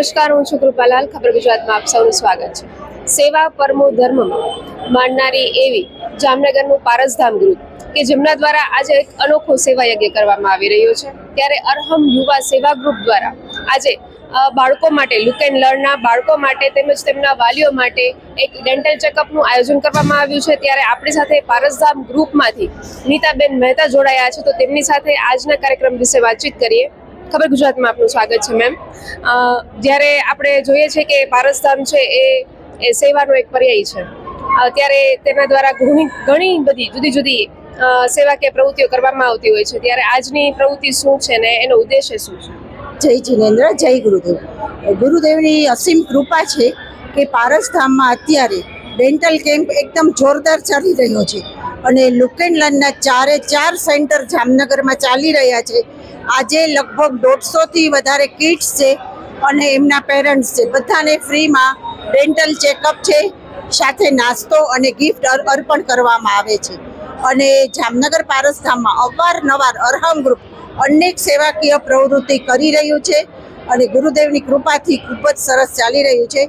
નમસ્કાર, હું છું કૃપાલાલ. ખબર ગુજરાતમાં આપ સૌનું સ્વાગત છે. સેવા પરમો ધર્મ માનનારી એવી જામનગરનું પારસધામ ગ્રુપ કે જેમના દ્વારા આજે એક અનોખો સેવા યજ્ઞ કરવામાં આવી રહ્યો છે. ત્યારે અરહમ યુવા સેવા ગ્રુપ દ્વારા આજે બાળકો માટે, લુક એન્ડ લર્નના બાળકો માટે તેમજ તેમના વાલીઓ માટે એક ડેન્ટલ ચેકઅપનું આયોજન કરવામાં આવ્યું છે. ત્યારે આપણી સાથે પારસધામ ગ્રુપમાંથી નીતાબેન મહેતા જોડાયા છે, તો તેમની સાથે આજના કાર્યક્રમ વિશે વાતચીત કરીએ. ખબર ગુજરાતમાં આપનું સ્વાગત છે મેમ. જ્યારે આપણે જોઈએ છીએ કે પારસધામ છે એ સેવાનો એક પર્યાય છે, ત્યારે તેના દ્વારા ઘણી બધી જુદી જુદી સેવાકીય પ્રવૃત્તિઓ કરવામાં આવતી હોય છે. ત્યારે આજની પ્રવૃત્તિ શું છે ને એનો ઉદ્દેશ્ય શું છે? જય જિનેન્દ્ર, જય ગુરુદેવ. ગુરુદેવની અસીમ કૃપા છે કે પારસધામમાં અત્યારે ડેન્ટલ કેમ્પ એકદમ જોરદાર ચાલી રહ્યો છે અને લુક એન્ડ લર્નના 4 સેન્ટર જામનગરમાં ચાલી રહ્યા છે. આજે લગભગ 150થી વધારે કિડ્સ છે અને એમના પેરેન્ટ્સ છે. બધાને ફ્રીમાં ડેન્ટલ ચેકઅપ છે, સાથે નાસ્તો અને ગિફ્ટ અર્પણ કરવામાં આવે છે. અને જામનગર પારસધામમાં અવારનવાર અરહમ ગ્રુપ અનેક સેવાકીય પ્રવૃત્તિ કરી રહ્યું છે અને ગુરુદેવની કૃપાથી ખૂબ જ સરસ ચાલી રહ્યું છે.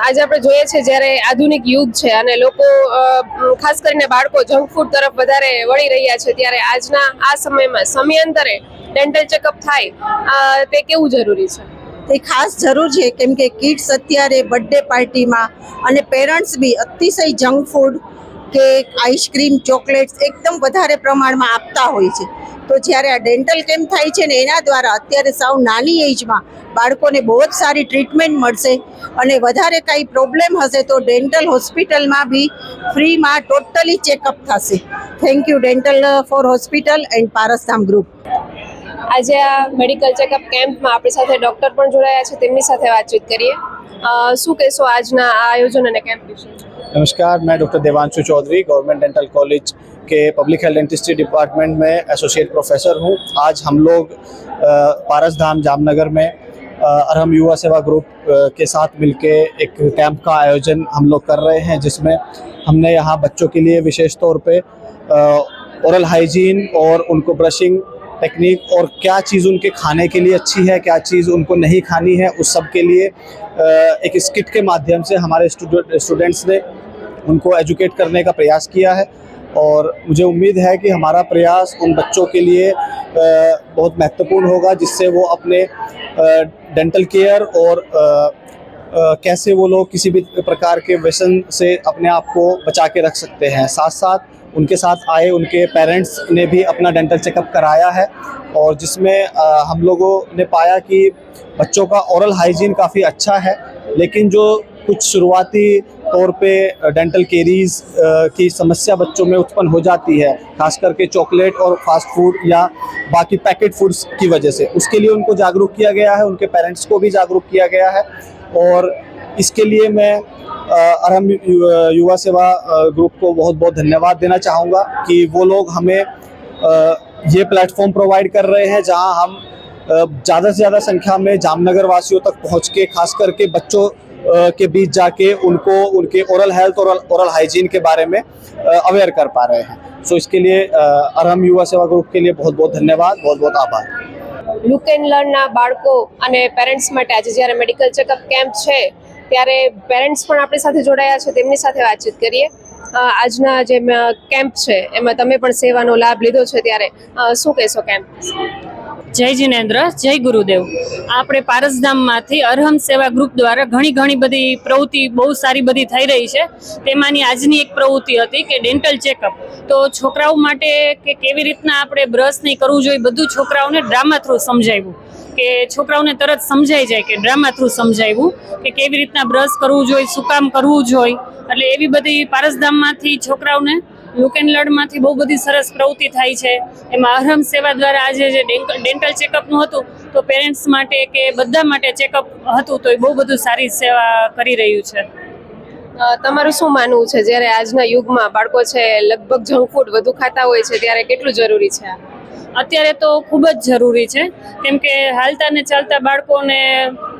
આજે આપણે જોઈએ છીએ જ્યારે આધુનિક યુગ છે અને લોકો ખાસ કરીને બાળકો જંક ફૂડ તરફ વધારે વળી રહ્યા છે, ત્યારે આજના આ સમયમાં સમયાંતરે ડેન્ટલ ચેકઅપ થાય તે કેવું જરૂરી છે? તે ખાસ જરૂર છે, કેમ કે કિડ્સ અત્યારે બર્થડે પાર્ટીમાં અને પેરેન્ટ્સ બી અતિશય junk food, cake, ice cream, chocolates એકદમ વધારે પ્રમાણમાં આપતા હોય છે. તો જ્યારે આ ડેન્ટલ કેમ્પ થાય છે ને એના દ્વારા અત્યારે સાવ નાની એજમાં બાળકોને બહુ જ સારી ટ્રીટમેન્ટ મળશે અને વધારે કાંઈ પ્રોબ્લેમ હશે તો ડેન્ટલ હોસ્પિટલમાં બી ફ્રીમાં ટોટલી ચેકઅપ થશે. Thank you dental for hospital and Parasdham group. આજે આ મેડિકલ ચેકઅપ કેમ્પમાં આપણી સાથે ડૉક્ટર પણ જોડાયા છે, તેમની સાથે વાતચીત કરીએ. શું કહેશો આજના આ આયોજન અને કેમ્પ વિશે? नमस्कार, मैं doctor Devanshu Chaudhary, government dental college के पब्लिक हेल्थ डेंटिस्ट्री डिपार्टमेंट में एसोसिएट प्रोफेसर हूँ. आज हम लोग पारसधाम जामनगर में अरहम युवा सेवा ग्रुप के साथ मिलके एक कैंप का आयोजन हम लोग कर रहे हैं, जिसमें हमने यहाँ बच्चों के लिए विशेष तौर पे ओरल हाइजीन और उनको ब्रशिंग टेक्निक और क्या चीज़ उनके खाने के लिए अच्छी है, क्या चीज़ उनको नहीं खानी है, उस सब के लिए एक स्किट के माध्यम से हमारे स्टूडेंट्स ने उनको एजुकेट करने का प्रयास किया है. और मुझे उम्मीद है कि हमारा प्रयास उन बच्चों के लिए बहुत महत्वपूर्ण होगा, जिससे वो अपने डेंटल केयर और कैसे वो लोग किसी भी प्रकार के व्यसन से अपने आप को बचा के रख सकते हैं. साथ साथ उनके साथ आए उनके पेरेंट्स ने भी अपना डेंटल चेकअप कराया है, और जिसमें हम लोगों ने पाया कि बच्चों का ओरल हाइजीन काफ़ी अच्छा है, लेकिन जो कुछ शुरुआती तौर पे डेंटल केरीज की समस्या बच्चों में उत्पन्न हो जाती है, खास करके चॉकलेट और फास्ट फूड या बाकी पैकेट फूड्स की वजह से. उसके लिए उनको जागरूक किया गया है, उनके पेरेंट्स को भी जागरूक किया गया है. और इसके लिए मैं अरहम युवा सेवा ग्रुप को बहुत बहुत धन्यवाद देना चाहूँगा कि वो लोग हमें ये प्लेटफॉर्म प्रोवाइड कर रहे हैं, जहाँ हम ज़्यादा से ज़्यादा संख्या में जामनगर वासियों तक पहुँच के, खास करके बच्चों के बीच जाके उनको उनके ओरल हेल्थ और ओरल हाइजीन के बारे में अवेयर कर पा रहे हैं. सो इसके लिए अरहम युवा सेवा ग्रुप के लिए बहुत बहुत धन्यवाद, बहुत बहुत आभार. લુક એન્ડ લર્નના બાળકો અને પેરેન્ટ્સ માટે આજે જ્યારે મેડિકલ ચેકઅપ કેમ્પ છે, ત્યારે પેરેન્ટ્સ પણ આપણી સાથે જોડાયા છે, તેમની સાથે વાતચીત કરીએ. આજના જે કેમ્પ છે એમાં તમે પણ સેવાનો લાભ લીધો છે, ત્યારે શું કહેશો કેમ્પ? જય જિનેન્દ્ર, જય ગુરુદેવ. આપણે પારસધામમાંથી અરહમ સેવા ગ્રુપ દ્વારા ઘણી બધી પ્રવૃત્તિ બહુ સારી બધી થઈ રહી છે. તેમાંની આજની એક પ્રવૃત્તિ હતી કે ડેન્ટલ ચેકઅપ. તો છોકરાઓ માટે કે કેવી રીતના આપણે બ્રશ નહીં કરવું જોઈએ, બધું છોકરાઓને ડ્રામા થ્રુ સમજાવ્યું, કે છોકરાઓને તરત સમજાઈ જાય કે ડ્રામા થ્રુ સમજાવ્યું કે કેવી રીતના બ્રશ કરવું જોઈએ, શું કામ કરવું જોઈએ. એટલે એવી બધી પારસધામમાંથી છોકરાઓને લુક એન્ડ લર્નમાંથી બહુ બધી સરસ પ્રવૃત્તિ થાય છે. એમાં અરહમ સેવા દ્વારા આજે જે ડેન્ટલ ચેકઅપનું હતું, તો પેરેન્ટ્સ માટે કે બધા માટે ચેકઅપ હતું, તો એ બહુ બધું સારી સેવા કરી રહ્યું છે. તમારું શું માનવું છે, જ્યારે આજના યુગમાં બાળકો છે લગભગ જંક ફૂડ વધુ ખાતા હોય છે, ત્યારે કેટલું જરૂરી છે? અત્યારે તો ખૂબ જ જરૂરી છે, કેમ કે હાલતા ને ચાલતા બાળકોને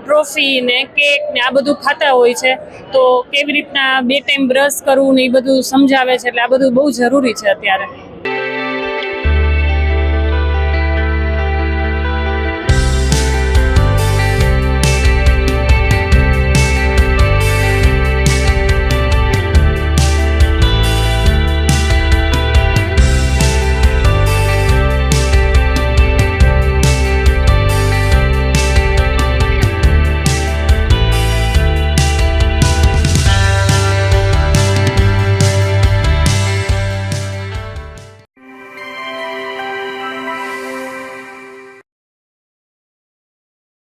ટ્રોફી ને કેક ને આ બધું ખાતા હોય છે, તો કેવી રીતના 2 ટાઈમ બ્રશ કરવું ને એ બધું સમજાવે છે. એટલે આ બધું બહુ જરૂરી છે અત્યારે.